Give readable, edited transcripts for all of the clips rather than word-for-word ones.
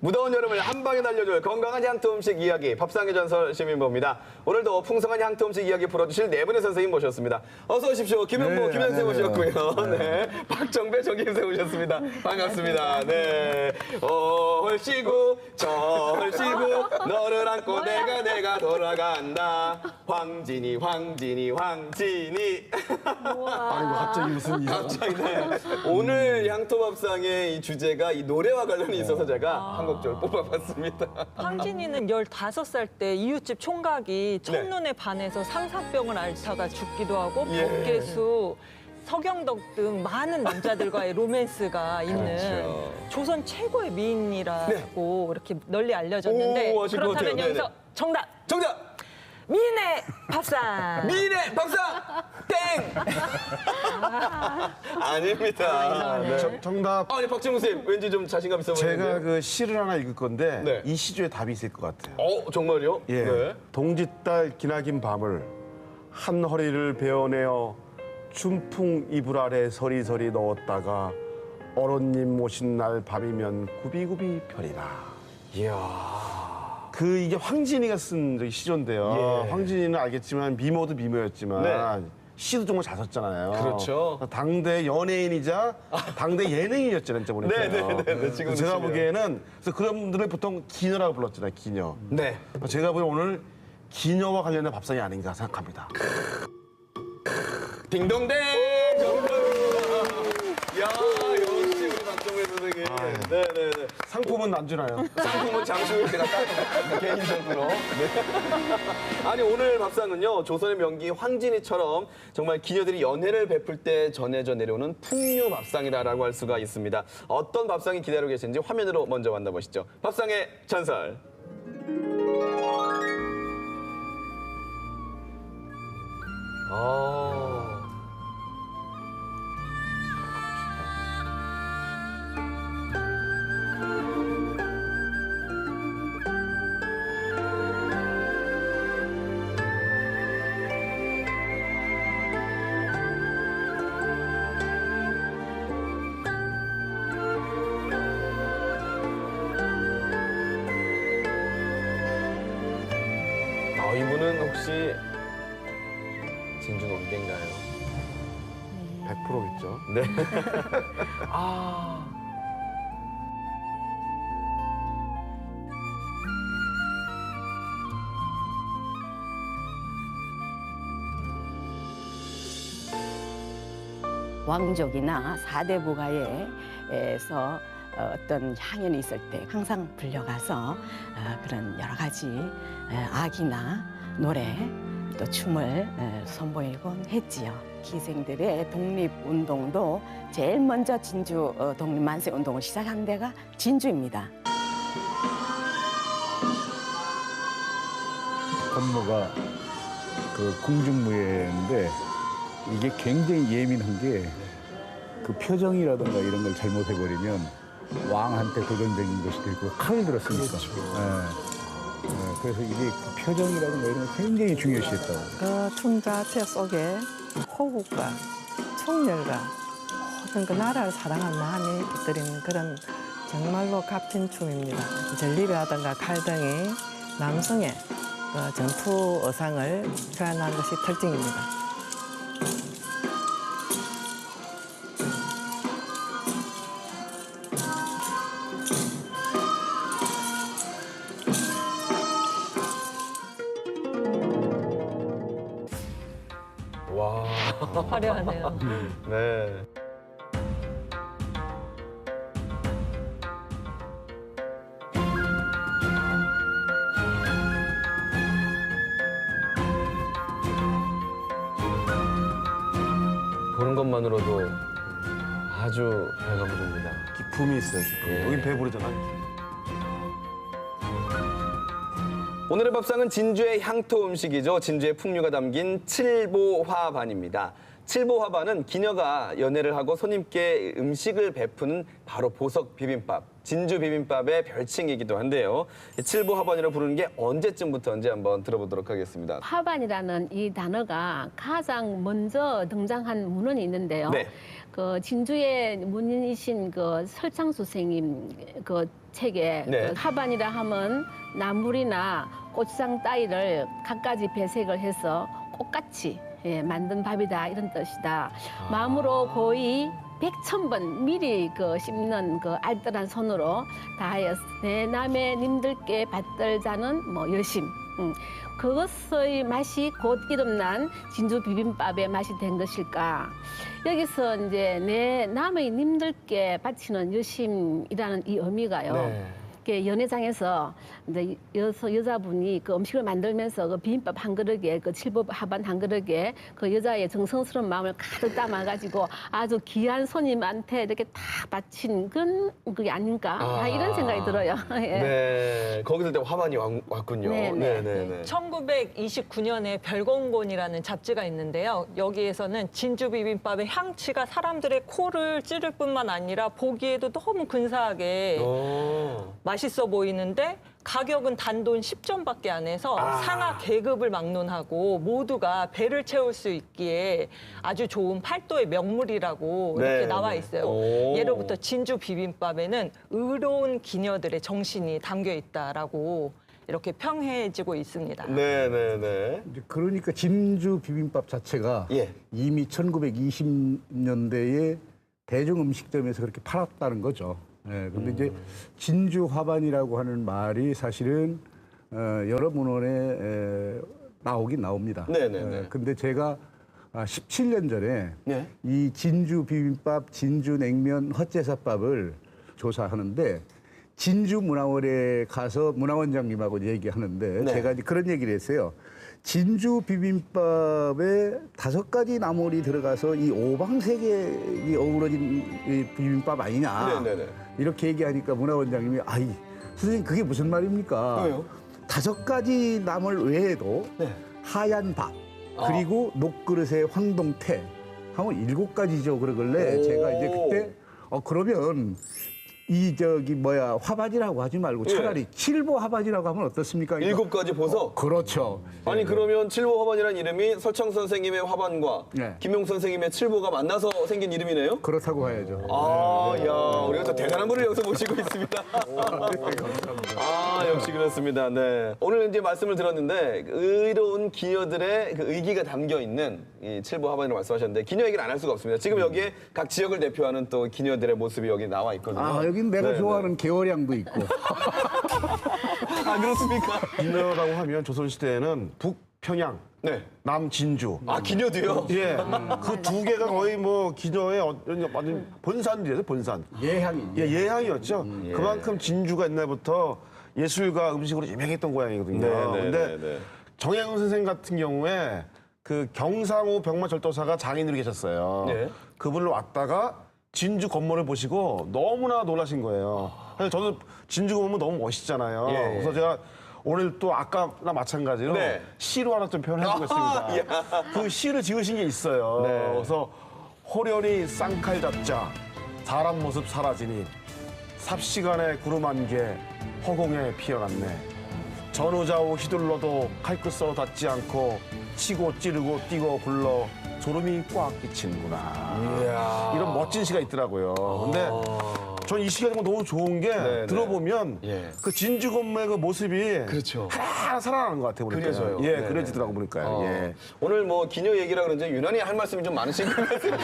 무더운 여름을 한 방에 날려줄 건강한 향토 음식 이야기 밥상의 전설 시민보입니다. 오늘도 풍성한 향토 음식 이야기 풀어주실 네 분의 선생님 모셨습니다. 어서 오십시오. 김현보, 네, 김현세 안녕하세요. 오셨고요. 네. 박정배, 정김세 오셨습니다. 반갑습니다. 네. 헐시고 저 헐시고 너를 안고 내가 돌아간다. 황진이 황진이. 아이고 갑자기 무슨 일이 갑자기 네. 오늘 향토밥상의 이 주제가 이 노래와 관련이 있어서 제가 한 곡 좀 뽑아봤습니다. 황진이는 15살 때 이웃집 총각이 첫눈에 반해서 상사병을 앓다가 죽기도 하고 예. 벽계수, 서경덕 등 많은 남자들과의 로맨스가 있는 그렇죠. 조선 최고의 미인이라고 이렇게 널리 알려졌는데 오, 아실 것 그렇다면 같아요. 여기서 네네. 정답! 정답! 미인의 밥상! 미인의 밥상! 땡! 아닙니다. 네. 정답. 아니, 박진웅 선생님, 왠지 좀 자신감 있어 보이는데. 제가 그 시를 하나 읽을 건데 네. 이 시조에 답이 있을 것 같아요. 정말요? 예. 네. 동짓달 기나긴 밤을 한 허리를 베어내어 춘풍 이불 아래 서리서리 넣었다가 어른님 모신 날 밤이면 구비구비 펴리라. 이야. 이게 황진이가 쓴 저기 시조인데요. 예. 황진이는 알겠지만 미모도 미모였지만 네. 시도 정말 잘 썼잖아요. 그렇죠. 당대 연예인이자 당대 예능인이었잖아요, 진짜 보니까. 네, 지금 제가 보시면. 보기에는 그래서 그런 분들을 보통 기녀라고 불렀잖아요, 기녀. 네. 제가 보기엔 오늘 기녀와 관련된 밥상이 아닌가 생각합니다. 딩동댕! 정답입니다. 야, 역시 우리 박정배 선생님. 네네네. 상품은 안 주나요? 상품은 장수일 때가 딱 개인적으로. 네. 아니 오늘 밥상은요 조선의 명기 황진이처럼 정말 기녀들이 연애를 베풀 때 전해져 내려오는 풍류 밥상이다라고 할 수가 있습니다. 어떤 밥상이 기다리고 계신지 화면으로 먼저 만나보시죠. 밥상의 전설. 이분은 혹시 진주 농대인가요? 100%겠죠. 네. 왕족이나 사대 부가에서 어떤 향연이 있을 때 항상 불려가서 그런 여러 가지 악이나 노래 또 춤을 선보이곤 했지요. 기생들의 독립운동도 제일 먼저 진주 독립만세운동을 시작한 데가 진주입니다. 건모가 그 궁중무예인데 이게 굉장히 예민한 게 그 표정이라든가 이런 걸 잘못해버리면 왕한테 도전적인 것이 되고 칼을 들었으니까. 그래서 이게 그 표정이라든가 이런 걸 굉장히 중요시했다고. 그 춤 자체 속에 호국과 총열과 모든 그 나라를 사랑하는 마음이 깃들이는 그런 정말로 값진 춤입니다. 전리라든가 칼등이 남성의 그 전투 의상을 표현한 것이 특징입니다. 와. 화려하네요. 네. 보는 것만으로도 아주 배가 부릅니다. 기품이 있어요, 기품. 예. 여긴 배부르잖아요. 오늘의 밥상은 진주의 향토 음식이죠. 진주의 풍류가 담긴 칠보화반입니다. 칠보화반은 기녀가 연애를 하고 손님께 음식을 베푸는 바로 보석 비빔밥, 진주 비빔밥의 별칭이기도 한데요. 칠보화반이라고 부르는 게 언제쯤부터인지 한번 들어보도록 하겠습니다. 화반이라는 이 단어가 가장 먼저 등장한 문헌이 있는데요. 네. 그 진주의 문인이신 그 설창수 선생님 그 책에 네. 그 화반이라 하면 나물이나 고추장 따위를 갖가지 배색을 해서 꽃같이 예, 만든 밥이다 이런 뜻이다. 마음으로 고이 100,000번 미리 그 씹는 그 알뜰한 손으로 다하여 내 남의 님들께 받들자는 뭐 열심. 그것의 맛이 곧 이름난 진주 비빔밥의 맛이 된 것일까? 여기서 이제 내 남의 님들께 바치는 열심이라는 이 의미가요. 네. 이렇게 연회장에서 이제 여자분이 그 음식을 만들면서 그 비빔밥 한 그릇에 그 칠보 하반 한 그릇에 그 여자의 정성스러운 마음을 가득 담아가지고 아주 귀한 손님한테 이렇게 다 바친 그런 그게 아닌가 이런 생각이 들어요. 예. 네. 거기서 또 화반이 왔군요. 네, 네. 네. 1929년에 별건곤이라는 잡지가 있는데요. 여기에서는 진주 비빔밥의 향취가 사람들의 코를 찌를 뿐만 아니라 보기에도 너무 근사하게 맛있어 보이는데 가격은 단돈 10전밖에 안 해서 상하 계급을 막론하고 모두가 배를 채울 수 있기에 아주 좋은 팔도의 명물이라고 네, 이렇게 나와 네. 있어요. 오. 예로부터 진주 비빔밥에는 의로운 기녀들의 정신이 담겨 있다라고 이렇게 평해지고 있습니다. 네. 이제 그러니까 진주 비빔밥 자체가 예. 이미 1920년대에 대중 음식점에서 그렇게 팔았다는 거죠. 예, 근데 이제 진주 화반이라고 하는 말이 사실은 여러 문헌에 나오긴 나옵니다. 네네네. 근데 제가 17년 전에 네. 이 진주 비빔밥, 진주 냉면, 헛제사밥을 조사하는데 진주 문화원에 가서 문화원장님하고 얘기하는데 네. 제가 이제 그런 얘기를 했어요. 진주 비빔밥에 5가지 나물이 들어가서 이 오방색이 어우러진 이 비빔밥 아니냐. 네네네. 이렇게 얘기하니까 문화원장님이 아이 선생님 그게 무슨 말입니까? 왜요? 5가지 나물 외에도 네. 하얀 밥 그리고 녹그릇에 황동태 하면 7가지죠. 그러길래 오. 제가 이제 그때 그러면 이 화반이라고 하지 말고 차라리 칠보 화반이라고 하면 어떻습니까? 그러니까 7가지 보석. 그렇죠. 아니 그러면 칠보 화반이라는 이름이 설창 선생님의 화반과 네. 김용 선생님의 칠보가 만나서 생긴 이름이네요? 그렇다고 봐야죠. 야, 우리가 또 대단한 분을 여기서 모시고 있습니다. 역시 그렇습니다. 네. 오늘 이제 말씀을 들었는데 의로운 기녀들의 그 의기가 담겨 있는 이 칠보 화반이라고 말씀하셨는데 기녀 얘기를 안 할 수가 없습니다. 지금 여기에 각 지역을 대표하는 또 기녀들의 모습이 여기 나와 있거든요. 여긴 내가 네, 좋아하는 개월양도 있고. 그렇습니까? 기녀라고 하면 조선시대에는 북평양, 네. 남진주. 기녀도요? 예, 그 2개가 거의 뭐 기녀의 완전 본산이에요, 본산. 예향이. 예, 예향이었죠. 그만큼 진주가 옛날부터 예술과 음식으로 유명했던 고향이거든요. 근데 정혜영 선생 같은 경우에 그 경상우 병마절도사가 장인으로 계셨어요. 네. 그분을 왔다가 진주 건물을 보시고 너무나 놀라신 거예요. 그래서 저도 진주 건물 너무 멋있잖아요. 예. 그래서 제가 오늘 또 아까나 마찬가지로 네. 시로 하나 좀 표현해보겠습니다. 그 시를 지으신 게 있어요. 네. 그래서 호련히 쌍칼 잡자 사람 모습 사라지니 삽시간에 구름 한 개 허공에 피어났네. 전우좌우 휘둘러도 칼끝으로 닿지 않고 치고 찌르고 뛰고 굴러 소름이 꽉 끼치는구나. 이런 멋진 시가 있더라고요. 근데 전 이 시가 정말 너무 좋은 게 네, 들어보면 예. 그 진주 건물의 그 모습이 그렇죠. 하나 살아나는 것 같아요. 보니까. 그려져요. 예, 네, 그려지더라고 보니까요. 예. 오늘 뭐 기녀 얘기라 그런지 유난히 할 말씀이 좀 많으신 것 같아요.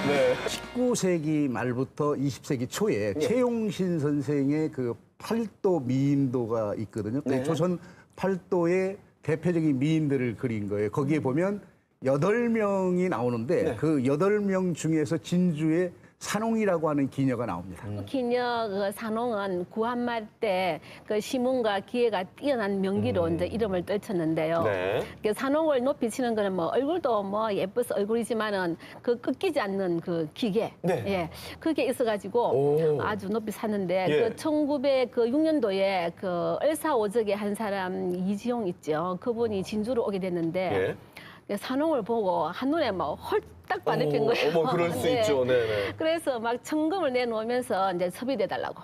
네. 19세기 말부터 20세기 초에 예. 최용신 선생의 그 팔도 미인도가 있거든요. 네. 조선 팔도의 대표적인 미인들을 그린 거예요. 거기에 보면 8명이 나오는데 네. 그 8명 중에서 진주의 산홍이라고 하는 기녀가 나옵니다. 기녀 그 산홍은 구한말 때 그 시문과 기회가 뛰어난 명기로 이제 이름을 떨쳤는데요. 네. 그 산홍을 높이 치는 거는 뭐 얼굴도 뭐 예뻐서 얼굴이지만은 그 꺾이지 않는 그 기계, 네. 예, 그게 있어가지고 아주 높이 샀는데 예. 그 1906년도에 그 을사오적의 한 사람 이지용 있죠. 그분이 진주로 오게 됐는데. 예. 산홍을 보고 한눈에 막 딱 반대편 거예요. 어머, 그럴 수 네. 있죠. 네네. 그래서 막 천금을 내놓으면서 이제 첩입돼 달라고,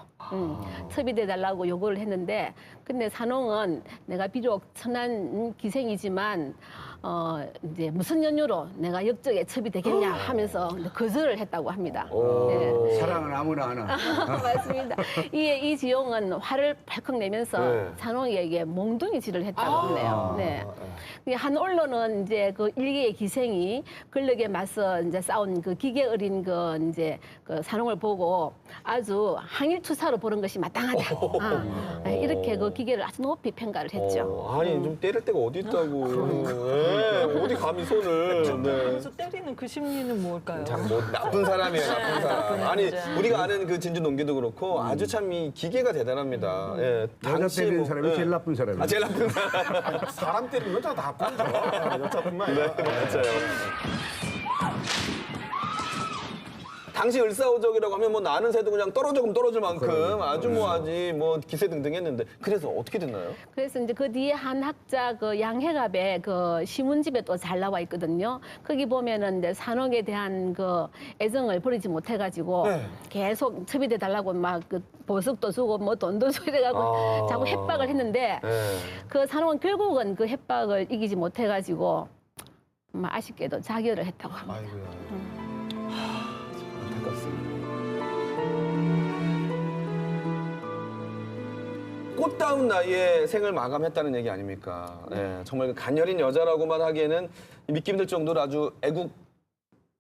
첩입돼 달라고 요구를 했는데, 근데 산홍은 내가 비록 천한 기생이지만 이제 무슨 연유로 내가 역적에 첩이 되겠냐 하면서 거절을 했다고 합니다. 네. 사랑은 아무나 하나. 맞습니다. 이 지용은 화를 발컥 내면서 네. 산홍에게 몽둥이질을 했다고 하네요. 네. 한 언론은 이제 그 일개의 기생이 권력에 맞서 이제 싸운 그 기계 어린 그 이제 그 산홍을 보고 아주 항일투사로 보는 것이 마땅하다. 이렇게 그 기계를 아주 높이 평가를 했죠. 아니 좀 때릴 데가 어디 있다고. 네, 어디 감히 손을. 네. 그래서 때리는 그 심리는 뭘까요? 참 뭐 나쁜 사람이에요, 나쁜 사람. 아니 남자. 우리가 아는 그 진주 농기도 그렇고 아주 참 이 기계가 대단합니다. 예, 여자 당시 때리는 뭐, 사람이 예. 제일 나쁜 사람이에요. 아 제일 나쁜 사람. 사람 때리는 여자 다 나쁘죠. 여자뿐만 아니라. 맞아요. 당시 을사오적이라고 하면 뭐 나는 새도 그냥 떨어져면 떨어질 만큼 아주 뭐 아주 뭐 기세등등했는데 그래서 어떻게 됐나요? 그래서 이제 그 뒤에 한 학자 그 양해갑의 그 시문집에 또 잘 나와 있거든요. 거기 보면은 이제 산옥에 대한 그 애정을 버리지 못해가지고 네. 계속 첩입돼 달라고 막 그 보석도 주고 뭐 돈도 주고 이래가지고 자꾸 협박을 했는데 네. 그 산옥은 결국은 그 협박을 이기지 못해가지고 아쉽게도 자결을 했다고 합니다. 아이고야. 안타깝습니다. 꽃다운 나이에 생을 마감했다는 얘기 아닙니까? 예, 정말 그 가녀린 여자라고만 하기에는 믿기 힘들 정도로 아주 애국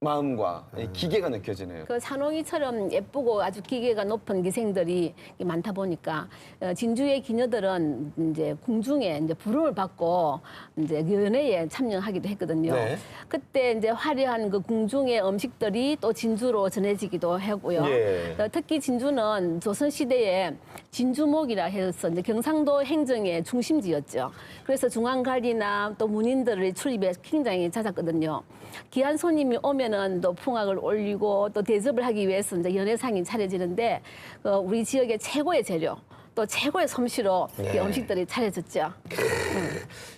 마음과 이 기계가 느껴지네요. 그 산홍이처럼 예쁘고 아주 기계가 높은 기생들이 많다 보니까 진주의 기녀들은 이제 궁중에 이제 부름을 받고 이제 연회에 참여하기도 했거든요. 네. 그때 이제 화려한 그 궁중의 음식들이 또 진주로 전해지기도 하고요. 예. 특히 진주는 조선 시대에 진주목이라 해서 이제 경상도 행정의 중심지였죠. 그래서 중앙관리나 또 문인들의 출입에 굉장히 잦았거든요. 귀한 손님이 오면은 또 풍악을 올리고 또 대접을 하기 위해서 이제 연회상이 차려지는데 우리 지역의 최고의 재료 또 최고의 솜씨로 이 음식들이 차려졌죠.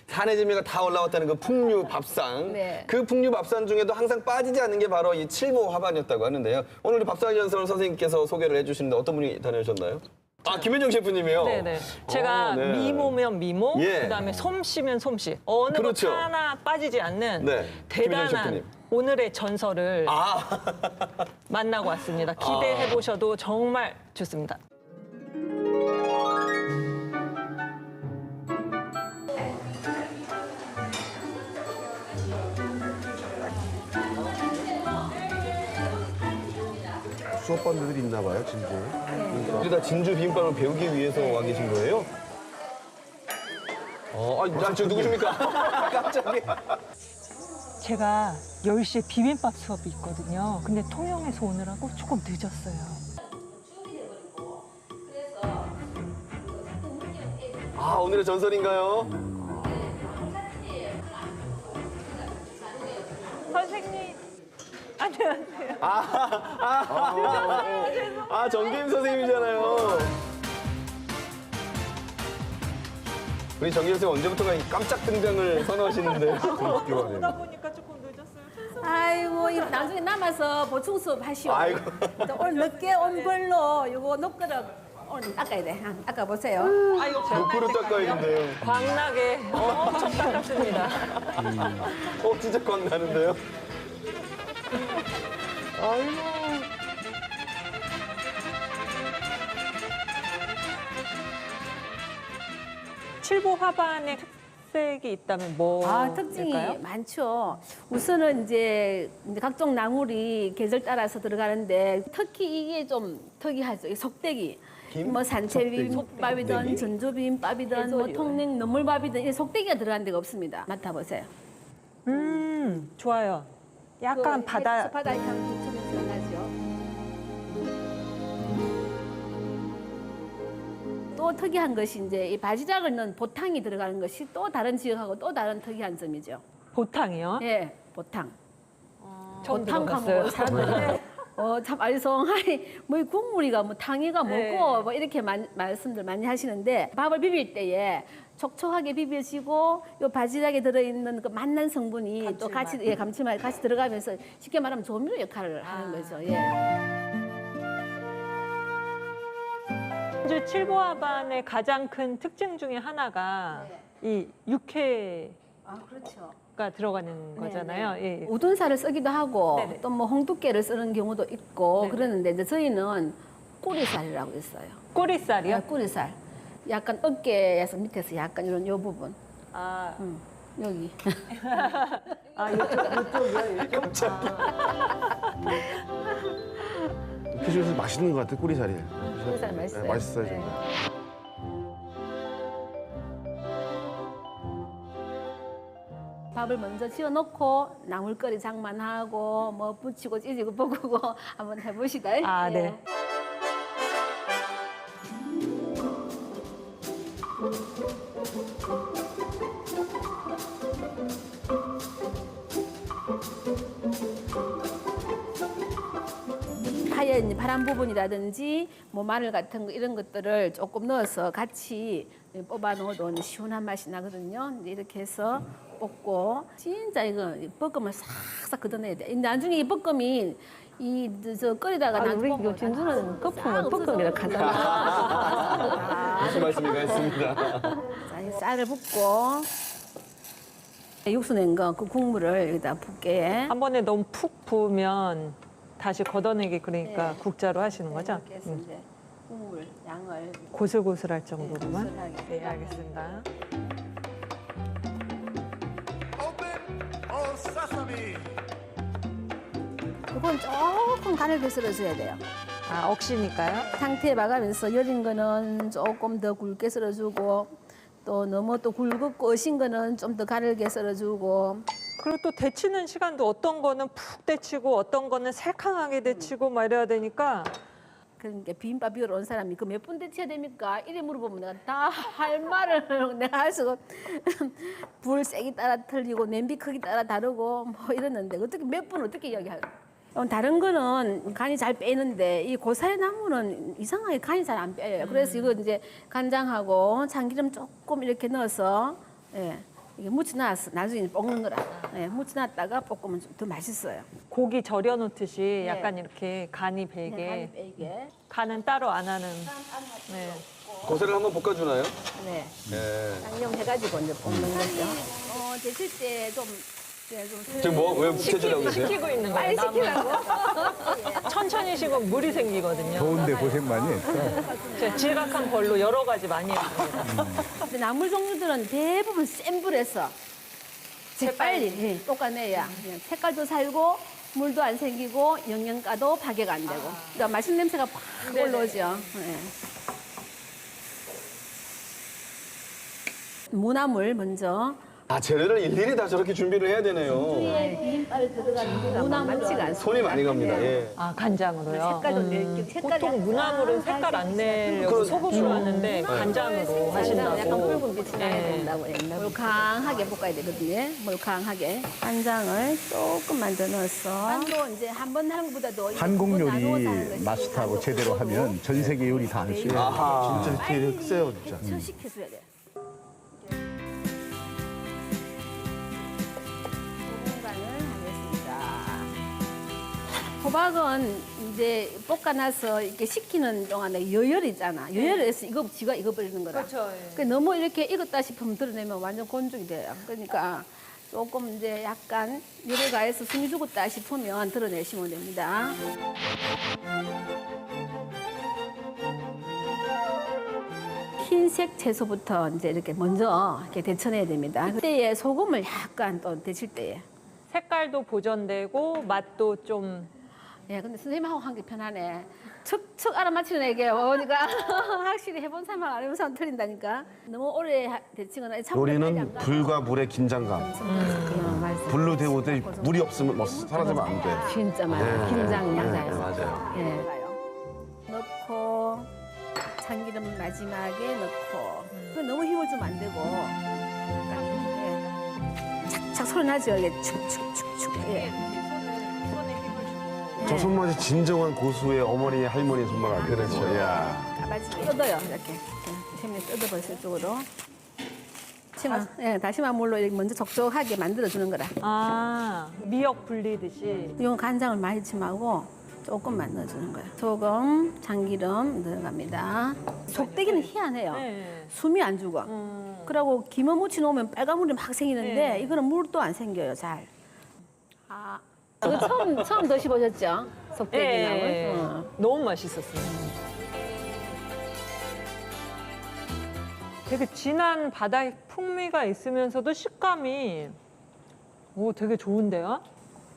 산의 재미가 다 올라왔다는 그 풍류 밥상. 네. 그 풍류 밥상 중에도 항상 빠지지 않는 게 바로 이 칠보 화반이었다고 하는데요. 오늘 우리 밥상 연설 선생님께서 소개를 해주시는데 어떤 분이 다녀오셨나요? 아, 김현정 셰프님이요? 네네. 제가 네. 미모면 미모, 예. 그다음에 솜씨면 솜씨. 어느 그렇죠. 것 하나 빠지지 않는 네. 김현정 대단한 셰프님. 오늘의 전설을 아, 만나고 왔습니다. 기대해 보셔도 정말 좋습니다. 수업반들이 있나 봐요, 진주에. 우리 다 진주 비빔밥을 배우기 위해서 와 계신 거예요? 저 누구십니까? 갑자기. 제가 10시에 비빔밥 수업이 있거든요. 근데 통영에서 오느라고 조금 늦었어요. 아, 오늘의 전설인가요? 선생님, 안녕하세요. 정기임 선생님이잖아요. 우리 정기임 선생님 언제부터가 이 깜짝 등장을 선호하시는데. 오다 보니까 조금 늦었어요. 아이고 나중에 남아서 보충 수업 하시오. 아이고. 오늘 늦게 온 걸로 요거 녹그릇 오늘 닦아야 돼. 닦아 보세요. 아이고, 그릇 닦아야겠는데요. 광나게 엄청 닦았습니다. 진짜 광 나는데요? 칠보 화반의 특색이 있다면 뭐 특징이 일까요? 많죠. 우선은 이제 각종 나물이 계절 따라서 들어가는데 특히 이게 좀 특이하죠. 이 속대기. 뭐 산채 비빔밥이든 전주 비빔밥이든 뭐 통냉 너물밥이든 이 속대기가 들어간 데가 없습니다. 맡아보세요. 좋아요. 약간 바다 바다 향 기초로 들어가죠. 또 특이한 것이 이제 이 바지락을 넣은 보탕이 들어가는 것이 또 다른 지역하고 또 다른 특이한 점이죠. 보탕이요. 예, 보탕. 처음 보탕 들어봤어요. 하면 사람들이 참 알쏭하니 뭐 국물이가 뭐 탕이가 뭐고 네. 뭐 이렇게 말씀들 많이 하시는데 밥을 비빌 때에 촉촉하게 비벼지고 요 바지락에 들어있는 그 맛난 성분이 또 같이 감칠맛 같이 들어가면서 쉽게 말하면 조미료 역할을 하는 거죠. 예. 진주 칠보화반의 가장 큰 특징 중에 하나가 이 육회가 그렇죠. 들어가는 거잖아요. 예. 우둔살을 쓰기도 하고 네네. 또 뭐 홍두깨를 쓰는 경우도 있고 네네. 그러는데 이제 저희는 꼬리살이라고 있어요. 꼬리살이요? 꼬리살. 약간 어깨에서 밑에서 약간 이런 요 부분. 아, 여기. 이쪽이요? 피쉬에서 맛있는 것 같아 꼬리살이. 꼬리살 맛있어요. 네, 맛있어요 네. 정말. 밥을 먼저 지어 놓고 나물거리 장만하고 뭐 부치고 찌지고 볶고 한번 해보시다. 아, 네. 하얀 파란 부분이라든지 뭐 마늘 같은 거 이런 것들을 조금 넣어서 같이 뽑아 넣어도 시원한 맛이 나거든요. 이제 이렇게 해서 볶고 진짜 이거 볶음을 싹싹 걷어내야 돼. 나중에 이 볶음이 저 끓이다가 우리 나중에 이거 진주는 거품을 볶음이라 하잖아. 무슨 말씀인가 했습니다. 자, 이 쌀을 붓고 육수 낸 거 그 국물을 여기다 붓게 한 번에 너무 푹 부으면 다시 걷어내기 그러니까 국자로 하시는 거죠? 이렇게 해서 이제 국물 양을 고슬고슬할 정도로만? 고슬하게. 네, 알겠습니다. 그건 조금 가늘게 썰어줘야 돼요. 아, 억시니까요? 상태에 봐가면서 여린 거는 조금 더 굵게 썰어주고 또 너무 또 굵고 어신 거는 좀 더 가늘게 썰어주고 그리고 또 데치는 시간도 어떤 거는 푹 데치고 어떤 거는 새캉하게 데치고 막 이래야 되니까 그러니까 비빔밥 비우러 온 사람이 그 몇 분 데쳐야 됩니까? 이래 물어보면 내가 다 할 말을 내가 할 수가 불 세기 따라 틀리고 냄비 크기 따라 다르고 뭐 이랬는데 어떻게 몇 분 어떻게 이야기할 다른 거는 간이 잘 빼는데 이 고사리 나무는 이상하게 간이 잘 안 빼요. 그래서 이거 이제 간장하고 참기름 조금 이렇게 넣어서 예, 이게 무쳐놨어. 나중에 볶는 거라. 예, 무쳐놨다가 볶으면 좀 더 맛있어요. 고기 절여놓듯이 약간 이렇게 간이 배게 간이 빼게. 간은 따로 안 하는 네. 고사를 한번 볶아주나요? 네. 네. 양념해가지고 이제 볶는 거죠. 데칠 때좀 지금 왜 묻혀주라고 그러세요? 시키고 있는 거예요. 빨리 시키라고. 천천히 식으면 물이 생기거든요. 더운데 고생 많이 했어. 제가 지각한 벌로 여러 가지 많이 했습니다. 근데 나물 종류들은 대부분 센 불에서 재빨리 볶아내야 그냥 색깔도 살고 물도 안 생기고 영양가도 파괴가 안 되고 그러니까 맛있는 냄새가 팍 올라오죠. 네. 무나물 먼저 아, 재료를 일일이 다 저렇게 준비를 해야 되네요. 비빔밥에 들어가는 무나물 많지가 않습니다. 손이 많이 갑니다. 예. 아, 간장으로요? 색깔도 낼게 색깔이 보통 무나물은 색깔 안 내려고 소금으로 하는데 간장으로 하신다고. 약간 붉은 빛이 나야 네. 된다고 옛날 물캉하게 볶아야 되거든요. 물캉하게 간장을 조금만 더 넣어서 간도 이제 한 번 하는 것보다도 한국 나눠서 하는 요리 것이 마스터하고 제대로 하면 전 세계 요리 다 할 수 있어요. 아하. 진짜 디테일이 세요 진짜. 절식해줘야 돼. 소금간을 하겠습니다. 호박은 이제 볶아놔서 이렇게 식히는 동안에 여열이잖아. 여열에서 이거 지가 익어버리는 거라. 그렇죠. 그러니까 너무 이렇게 익었다 싶으면 드러내면 완전 건조기 돼요. 그러니까 조금 이제 약간 열을 가해서 숨이 죽었다 싶으면 드러내시면 됩니다. 흰색 채소부터 이제 이렇게 먼저 이렇게 데쳐내야 됩니다. 그때에 소금을 약간 또 데칠 때에. 색깔도 보존되고 맛도 좀 예, 근데 선생님하고 한 게 편하네. 척척 알아맞히는 애게 오니까 확실히 해본 사람 안 해본 사람 틀린다니까. 너무 오래 데치거나 요리는 불과 물의 긴장감. 불로 데우되 물이 없으면 사라지면 안 돼. 진짜 많아요. 긴장 양자요. 맞아요. 예. 넣고 참기름 마지막에 넣고. 그 너무 힘을 주면 안 되고. 착착 소리 나죠. 이게 축축축축. 예. 저 손맛이 진정한 고수의 어머니, 할머니 손맛 아니에요? 그렇죠. 이야. 가바지 뜯어요 이렇게 햄을 뜯어버릴 쪽으로 다시마 물로 이렇게 먼저 촉촉하게 만들어주는 거라. 아, 미역 불리듯이. 이건 간장을 많이 찜하고 조금만 넣어주는 거예요. 소금, 참기름 들어갑니다. 속대기는 희한해요. 네. 숨이 안 죽어. 그러고 김을 묻혀 놓으면 빨간 물이 막 생기는데 네. 이거는 물도 안 생겨요 잘. 아, 이거 처음 드셔보셨죠? 속대기 나물. 네. 너무 맛있었어요. 되게 진한 바다 풍미가 있으면서도 식감이 되게 좋은데요?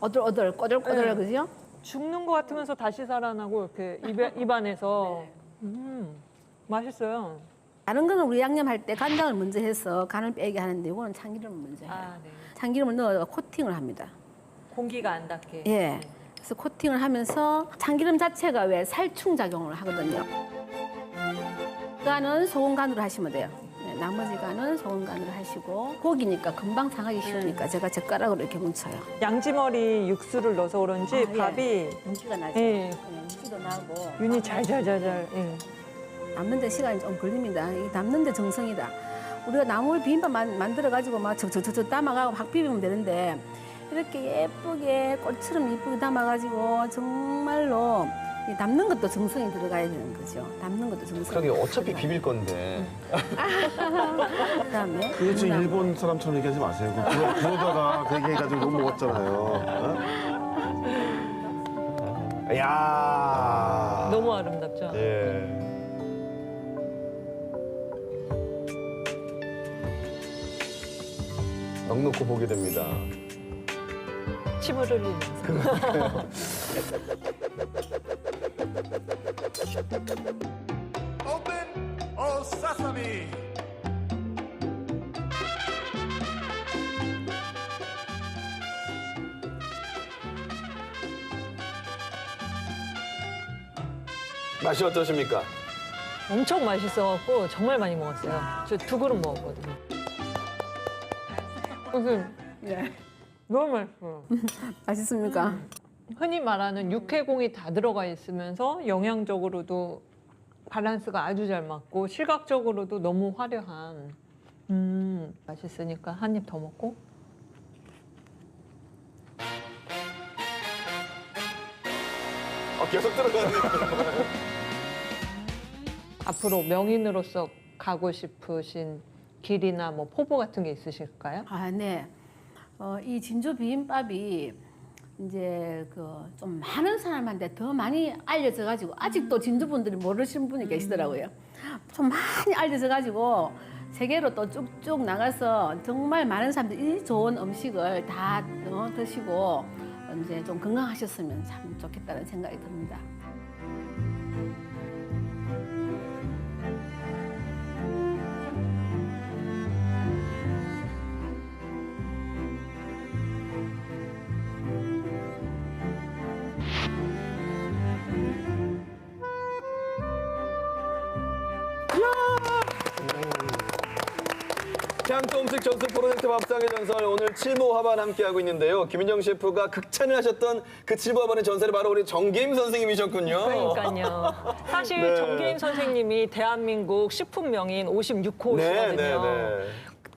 오돌오돌 꼬들꼬들 네. 그죠? 죽는 것 같으면서 다시 살아나고 이렇게 입안에서 맛있어요. 다른 거는 우리 양념할 때 간장을 먼저 해서 간을 빼게 하는데 이거는 참기름을 먼저 해요. 네. 참기름을 넣어 코팅을 합니다. 공기가 안 닿게. 예. 그래서 코팅을 하면서 참기름 자체가 왜 살충 작용을 하거든요. 간은 소금 간으로 하시면 돼요. 네, 나머지 간은 소금 간으로 하시고 고기니까 금방 상하기 쉬우니까 제가 젓가락으로 이렇게 뭉쳐요. 양지머리 육수를 넣어서 그런지 아, 예. 밥이 윤기가 나죠. 예. 네, 윤기도 나고. 윤이 잘잘잘잘. 예. 담는데 시간이 좀 걸립니다. 이 담는데 정성이다. 우리가 나물 비빔밥 만들어가지고 막 척척척척 담아가고 막 비비면 되는데 이렇게 예쁘게 꽃처럼 예쁘게 담아가지고 정말로 이 담는 것도 정성이 들어가야 되는 거죠. 담는 것도 정성이. 그러게 어차피 비빌 건데. 그다음에 그게 저 일본 사람처럼 얘기하지 마세요. 그러다가 그 얘기해가지고 못 먹었잖아요. 어? 야. 너무 아름답죠? 예. 넉넉히 보게 됩니다. 침을 흘리면서. Open, oh sesame. 맛이 어떠십니까? 엄청 맛있어갖고 정말 많이 먹었어요. 저 2그릇 먹었거든요. 선생님, 네. 너무 맛있어요. 맛있습니까? 흔히 말하는 육해공이 다 들어가 있으면서 영양적으로도 밸런스가 아주 잘 맞고 시각적으로도 너무 화려한 맛있으니까 한 입 더 먹고 계속 들어가네. 앞으로 명인으로서 가고 싶으신 길이나 뭐 포부 같은 게 있으실까요? 아, 네. 이 진주 비빔밥이 이제 그 좀 많은 사람한테 더 많이 알려져 가지고 아직도 진주 분들이 모르시는 분이 계시더라고요. 좀 많이 알려져 가지고 세계로 또 쭉쭉 나가서 정말 많은 사람들이 이 좋은 음식을 다 드시고 이제 좀 건강하셨으면 참 좋겠다는 생각이 듭니다. 향토 음식 전수 프로젝트 밥상의 전설 오늘 칠보화반 함께하고 있는데요. 김윤정 셰프가 극찬을 하셨던 그 칠보화반의 전설이 바로 우리 정계임 선생님이셨군요. 그러니까요. 사실 네. 정계임 선생님이 대한민국 식품 명인 56호시거든요. 네, 네, 네.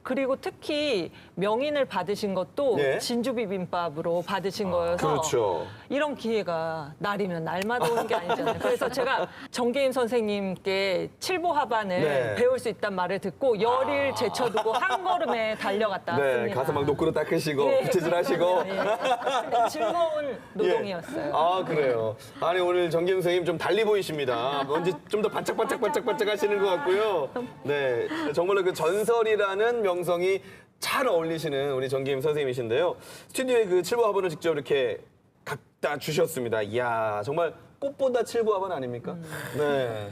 그리고 특히 명인을 받으신 것도 네. 진주 비빔밥으로 받으신 거여서 그렇죠. 이런 기회가 날이면 날마다 오는 게 아니잖아요. 그래서 제가 정계임 선생님께 칠보화반을 네. 배울 수 있다는 말을 듣고 열일 제쳐두고 한 걸음에 달려갔다 네, 왔습니다. 가서 막 노크로 닦으시고 네. 부채질 하시고. 네. 근데 즐거운 노동이었어요. 예. 아, 그래요. 아니, 오늘 정계임 선생님 좀 달리 보이십니다. 뭔지 좀 더 반짝반짝 하시는 것 같고요. 네. 정말로 그 전설이라는 명성이 잘 어울리시는 우리 정계임 선생님이신데요. 스튜디오에 그 칠보화반을 직접 이렇게 갖다 주셨습니다. 이야, 정말 꽃보다 칠보화반 아닙니까? 네.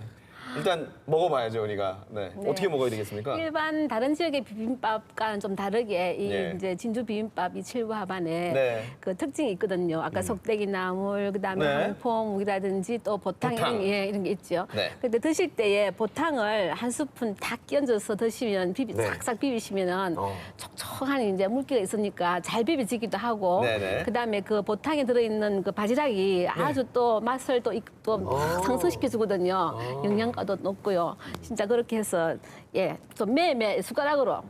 일단 먹어봐야죠, 우리가. 네. 네. 어떻게 먹어야 되겠습니까? 일반 다른 지역의 비빔밥과는 좀 다르게 이 예. 이제 진주 비빔밥이 칠부합안에 네. 그 특징이 있거든요. 아까 속대기 나물, 그다음에 네. 황포묵이라든지 또 보탕, 보탕. 이런 게 있죠. 네. 근데 드실 때에 보탕을 한 스푼 다 끼얹어서 드시면 네. 싹싹 비비시면은 어. 촉촉한 이제 물기가 있으니까 잘 비벼지기도 하고 네네. 그다음에 그 보탕에 들어있는 그 바지락이 아주 또 맛을 또 막 상승시켜 주거든요. 영양가도 높고요. 진짜 그렇게 해서 예, 좀 매매 숟가락으로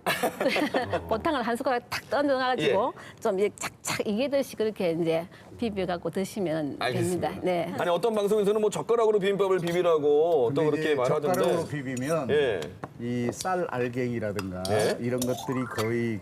보탕을 한 숟가락 탁 던져가지고 좀 이제 착착 이게듯이 그렇게 이제 비벼갖고 드시면 알겠습니다. 됩니다. 네. 아니 어떤 방송에서는 뭐 젓가락으로 비빔밥을 비비라고 또 근데 그렇게 이제 말하던데. 젓가락으로 비비면 예. 이 쌀 알갱이라든가 네. 이런 것들이 거의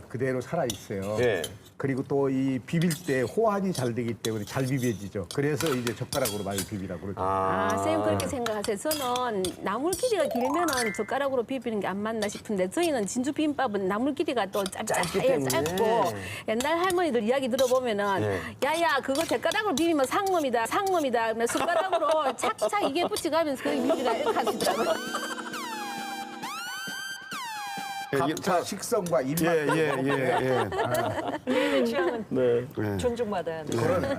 그대로 살아 있어요. 예. 그리고 또 이 비빌 때 호환이 잘 되기 때문에 잘 비벼지죠. 그래서 이제 젓가락으로 많이 비비라고 그러죠. 아, 선생님 그렇게 생각하세요. 저는 나물 길이가 길면은 젓가락으로 비비는 게 안 맞나 싶은데 저희는 진주 비빔밥은 나물 길이가 또 짧기 짧고 때문에. 옛날 할머니들 이야기 들어보면은 네. 야야 그거 젓가락으로 비비면 상놈이다 상놈이다 그러면 숟가락으로 착착 이게 붙여가면서 그 비비라 이렇게 하시더라고요. 각자 식성과 입맛 예. 개인의 취향은 네. 존중받아야 돼요. 그런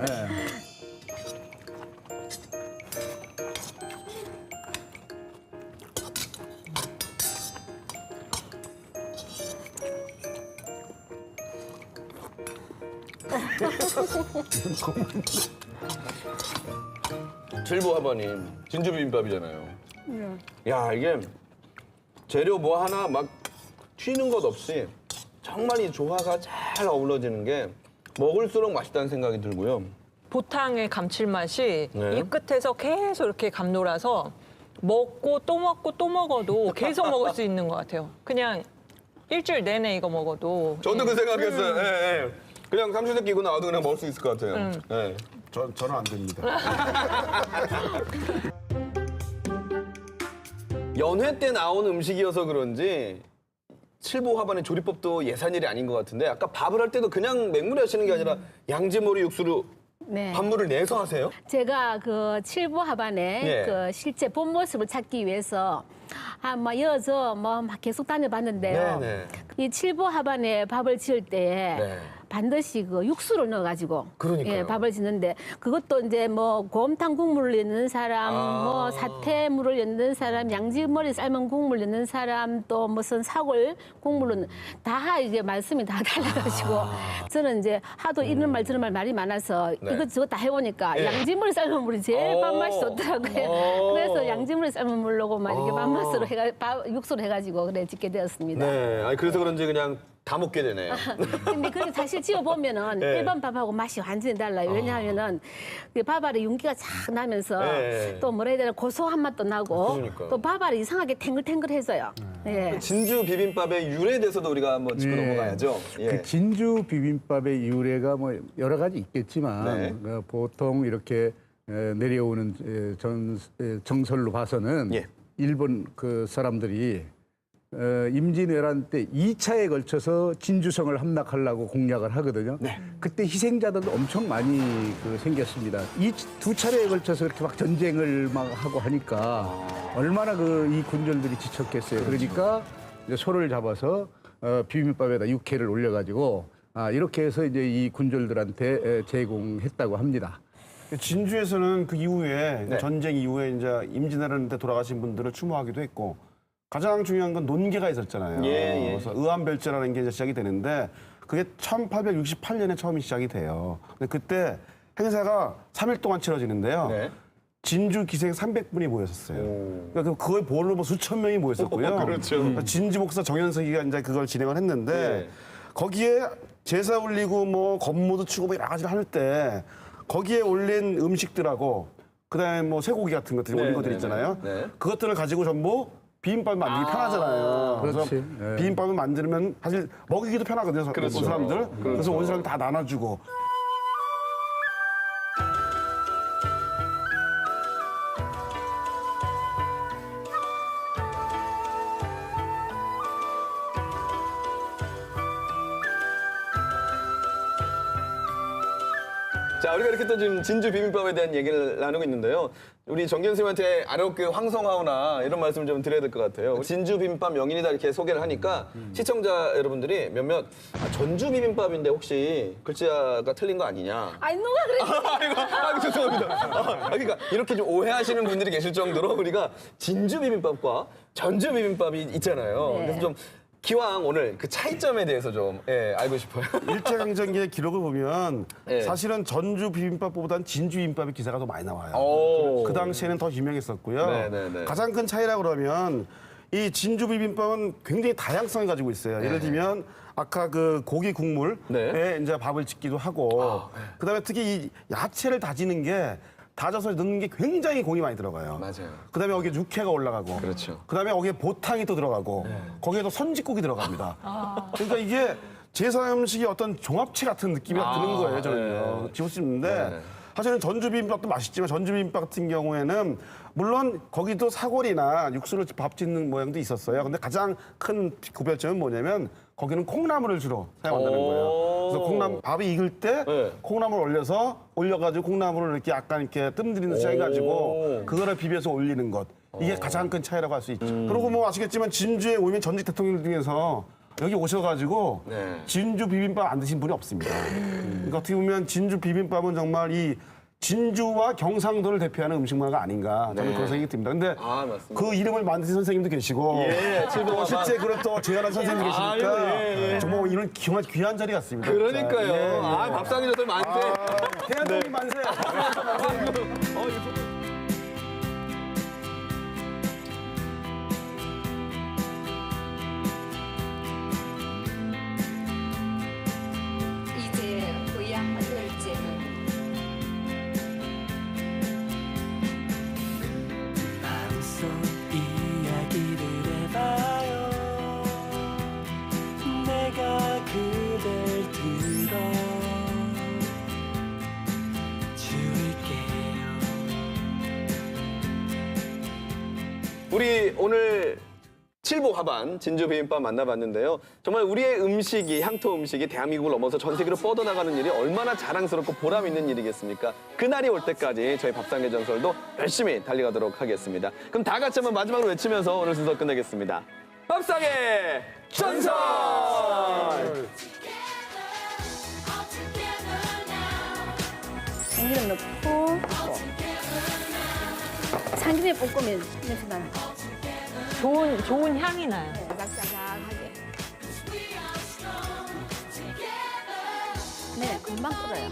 칠보하바님 진주 비빔밥이잖아요. 야 이게 재료 뭐 하나 막 튀는 것 없이 정말 이 조화가 잘 어우러지는 게 먹을수록 맛있다는 생각이 들고요. 보탕의 감칠맛이 네. 이 끝에서 계속 이렇게 감돌아서 먹고 또 먹고 또 먹어도 계속 먹을 수 있는 것 같아요. 그냥 일주일 내내 이거 먹어도. 저도 그 생각했어요. 예, 예. 그냥 삼시세끼 끼고 나와도 그냥 먹을 수 있을 것 같아요. 예. 저는 안 됩니다. 연회 때 나온 음식이어서 그런지 칠보화반의 조리법도 예산일이 아닌 것 같은데 아까 밥을 할 때도 그냥 맹물에 하시는 게 아니라 양지머리 육수로 네. 밥물을 내서 하세요? 제가 그 칠보 하반에 예. 그 실제 본 모습을 찾기 위해서 뭐 여저 뭐 막 계속 다녀봤는데요. 네네. 이 칠보 하반에 밥을 지을 때 네. 반드시 그 육수를 넣어가지고 그러니까요. 예, 밥을 짓는데 그것도 이제 뭐 곰탕 국물을 넣는 사람, 아. 뭐 사태물을 넣는 사람, 양지머리 삶은 국물 넣는 사람, 또 무슨 사골 국물은 다 이제 말씀이 다 달라가지고 저는 이제 하도 이런 말 저런 말 말이 많아서 네. 이것저것 다 해보니까 예. 양지머리 삶은 물이 제일 오. 밥맛이 좋더라고요. 오. 그래서 양지머리 삶은 물로고 막 이렇게 오. 밥맛으로 육수를 해가지고 그래 짓게 되었습니다. 네. 아니 그래서 그런지 그냥 다 먹게 되네요. 근데 그게 사실 지어보면은 네. 일반 밥하고 맛이 완전히 달라요. 왜냐하면은 그 밥알에 윤기가 쫙 나면서 네. 또 뭐라 해야 되나 고소한 맛도 나고 그러니까요. 또 밥알이 이상하게 탱글탱글해져요. 예. 진주 비빔밥의 유래에 대해서도 우리가 한번 짚고 예. 넘어가야죠. 예. 그 진주 비빔밥의 유래가 뭐 여러 가지 있겠지만 네. 보통 이렇게 내려오는 정설로 봐서는 예. 일본 그 사람들이 임진왜란 때 2차에 걸쳐서 진주성을 함락하려고 공략을 하거든요. 네. 그때 희생자들도 엄청 많이 생겼습니다. 이 두 차례에 걸쳐서 이렇게 막 전쟁을 막 하고 하니까 얼마나 이 군졸들이 지쳤겠어요. 그러니까 이제 소를 잡아서 비빔밥에다 육회를 올려가지고 이렇게 해서 이제 이 군졸들한테 제공했다고 합니다. 진주에서는 그 이후에 네. 전쟁 이후에 이제 임진왜란 때 돌아가신 분들을 추모하기도 했고 가장 중요한 건 논계가 있었잖아요. 예. 그래서 의암별제라는 게 이제 시작이 되는데 그게 1868년에 처음 시작이 돼요. 근데 그때 행사가 3일 동안 치러지는데요. 네. 진주 기생 300분이 모였었어요. 그러니까 그거의 보러 뭐 수천 명이 모였었고요. 그렇죠. 진주 목사 정현석이가 이제 그걸 진행을 했는데 네. 거기에 제사 올리고 뭐 건모도 치고 뭐 여러 가지를 할 때 거기에 올린 음식들하고 그다음에 뭐 쇠고기 같은 것들 네, 올린 것들 네, 있잖아요. 네. 그것들을 가지고 전부 비빔밥을 만들기 편하잖아요. 그래서 그렇지. 네. 비빔밥을 만들면 사실 먹이기도 편하거든요. 그렇죠. 온 사람들. 그렇죠. 그래서 온 사람 다 나눠주고. 자, 우리가 이렇게 또 지금 진주 비빔밥에 대한 얘기를 나누고 있는데요. 우리 정경 선생님한테 아렵게 황송하오나 이런 말씀 좀 드려야 될 것 같아요. 진주 비빔밥 명인이다 이렇게 소개를 하니까 시청자 여러분들이 몇몇 전주 비빔밥인데 혹시 글자가 틀린 거 아니냐. 아니 누가 그래? 아이고, 죄송합니다. 그러니까 이렇게 좀 오해하시는 분들이 계실 정도로 우리가 진주 비빔밥과 전주 비빔밥이 있잖아요. 네. 그래서 좀 기왕 오늘 그 차이점에 대해서 좀 알고 싶어요. 일제강점기의 기록을 보면 예. 사실은 전주 비빔밥보다는 진주 비빔밥의 기사가 더 많이 나와요. 오. 그 당시에는 더 유명했었고요. 네네네. 가장 큰 차이라고 그러면 이 진주 비빔밥은 굉장히 다양성을 가지고 있어요. 예를 들면 아까 그 고기 국물에 네. 이제 밥을 짓기도 하고 그다음에 특히 이 야채를 다지는 게 다져서 넣는 게 굉장히 공이 많이 들어가요. 맞아요. 그다음에 여기에 육회가 올라가고 그렇죠. 그다음에 여기에 보탕이 또 들어가고 거기에도 선짓국이 들어갑니다. 그러니까 이게 제사 음식이 어떤 종합체 같은 느낌이 드는 거예요. 저는요. 지고 싶는데 사실은 전주 비빔밥도 맛있지만 전주 비빔밥 같은 경우에는 물론 거기도 사골이나 육수를 밥 짓는 모양도 있었어요. 근데 가장 큰 구별점은 뭐냐면 거기는 콩나물을 주로 사용한다는 거예요. 그래서 콩나물 밥이 익을 때 네. 콩나물을 올려가지고 콩나물을 이렇게 약간 이렇게 뜸들이는 듯이 해가지고 그거를 비벼서 올리는 것. 이게 가장 큰 차이라고 할 수 있죠. 그리고 뭐 아시겠지만 진주에 오면 전직 대통령 중에서 여기 오셔가지고 네. 진주 비빔밥 안 드신 분이 없습니다. 그러니까 어떻게 보면 진주 비빔밥은 정말 이 진주와 경상도를 대표하는 음식 문화가 아닌가 저는 그런 생각이 듭니다. 근데 맞습니다. 그 이름을 만드신 선생님도 계시고 또 실제 그런 또 제안한 선생님도 계시니까 정말 이런 귀한 자리 같습니다. 그러니까요. 진짜. 예, 예. 밥상이 줬을 만세. 대한민국 만세. 이제 고향을 때는 마음속 이야기를 해봐요. 내가 그댈 들어 줄게요. 우리 오늘 7보 화반 진주 비빔밥 만나봤는데요. 정말 우리의 음식이 향토 음식이 대한민국을 넘어서 전 세계로 뻗어나가는 일이 얼마나 자랑스럽고 보람 있는 일이겠습니까? 그날이 올 때까지 저희 밥상의 전설도 열심히 달려가도록 하겠습니다. 그럼 다 같이 한번 마지막으로 외치면서 오늘 순서 끝내겠습니다. 밥상의 전설! 참기름 넣고 참기름에 볶으면 냄새 나는 좋은 향이 나요. 자작자작하게. 네, 금방 끓어요.